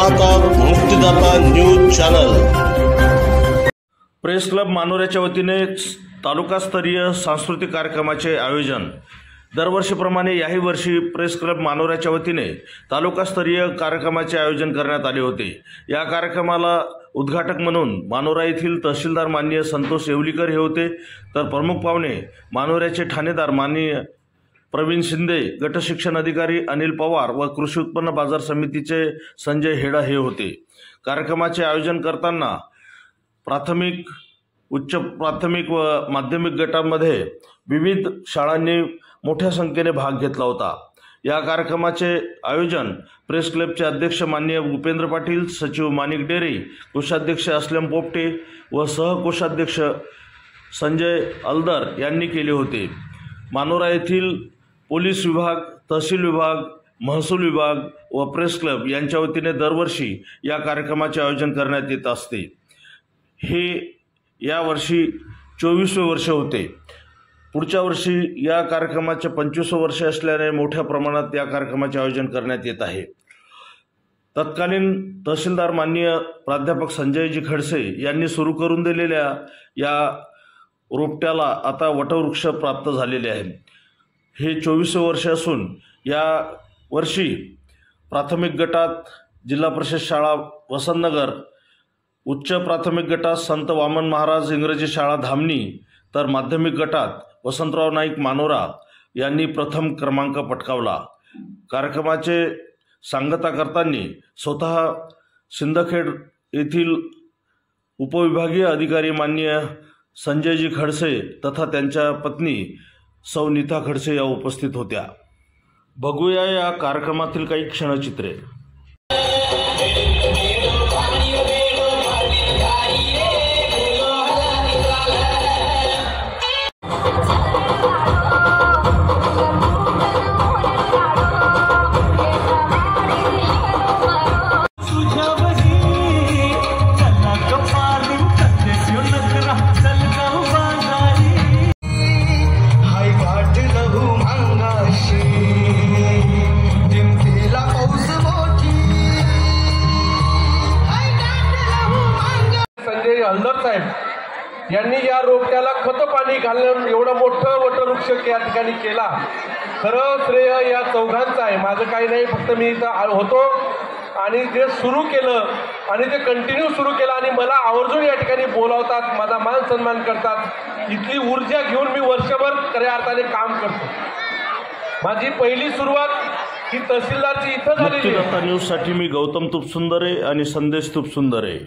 पाहतात मुक्तिदाता news channel. Press club मानोऱ्याच्या वतीने तालुकास्तरीय सांस्कृतिक कार्यक्रमाचे आयोजन। दरवर्षीप्रमाणे याही वर्षी प्रेस क्लब मानोऱ्याच्या वतीने तालुकास्तरीय कार्यक्रमाचे आयोजन करण्यात आले होते। या कार्यक्रमाला उद्घाटक म्हणून मानोरा येथील तहसीलदार माननीय संतोष येवलीकर हे होते, तर प्रमुख पाहुणे मानोऱ्याचे ठाणेदार माननीय प्रवीण शिंदे, गट शिक्षण अधिकारी अनिल पवार व कृषी उत्पन्न बाजार समितीचे संजय हेडा हे होते। कार्यक्रमाचे आयोजन करताना प्राथमिक, उच्च प्राथमिक व माध्यमिक गटांमध्ये विविध शाळांनी मोठ्या संख्येने भाग घेतला होता। या कार्यक्रमाचे आयोजन प्रेस क्लबचे अध्यक्ष माननीय उपेंद्र पाटील, सचिव माणिक डेरे, कोषाध्यक्ष असलम पोपटे व सहकोषाध्यक्ष संजय अलदर यांनी केले होते। मानोरा येथील पोलीस विभाग, तहसील विभाग, महसूल विभाग व प्रेस क्लब यांच्या वतीने दरवर्षी या कार्यक्रमाचे आयोजन करण्यात येत असते। हे या वर्षी 24वे वर्ष होते। पुढच्या वर्षी या कार्यक्रमाचे 25वे वर्ष असल्याने मोठ्या प्रमाणात या कार्यक्रमाचे आयोजन करण्यात येत आहे। तत्कालीन तहसीलदार माननीय प्राध्यापक संजयजी खडसे यांनी सुरू करून दिलेल्या या रोपट्याला आता वटवृक्ष प्राप्त झालेले आहे। हे 24वे वर्ष असून या वर्षी प्राथमिक गटात जिल्हा परिषद शाळा वसंतनगर, उच्च प्राथमिक गटात संत वामन महाराज इंग्रजी शाळा धामणी, तर माध्यमिक गटात वसंतराव नाईक मानोरा यांनी प्रथम क्रमांक पटकावला। कार्यक्रमाचे सांगता करताना स्वतः सिंदखेड येथील उपविभागीय अधिकारी माननीय संजयजी खडसे तथा त्यांच्या पत्नी सौ नीता खडसे या उपस्थित होत्या। बघूया या कार्यक्रमातील काही क्षणचित्रे। अलदर साहेब यांनी या रोपट्याला खत पाणी घालणं एवढं मोठं वटवृक्ष या ठिकाणी केला। खरं श्रेय या चौघांचं आहे, माझं काही नाही। फक्त मी इथं होतो आणि जे सुरू केलं आणि ते कंटिन्यू सुरू केलं आणि मला आवर्जून या ठिकाणी बोलावतात, माझा मान सन्मान करतात। इथली ऊर्जा घेऊन मी वर्षभर खऱ्या अर्थाने काम करतो। माझी पहिली सुरुवात ही तहसीलदारची इथं झाली। मुक्तिदाता न्यूज साठी मी गौतम तुपसुंदरे आणि संदेश तुपसुंदरे।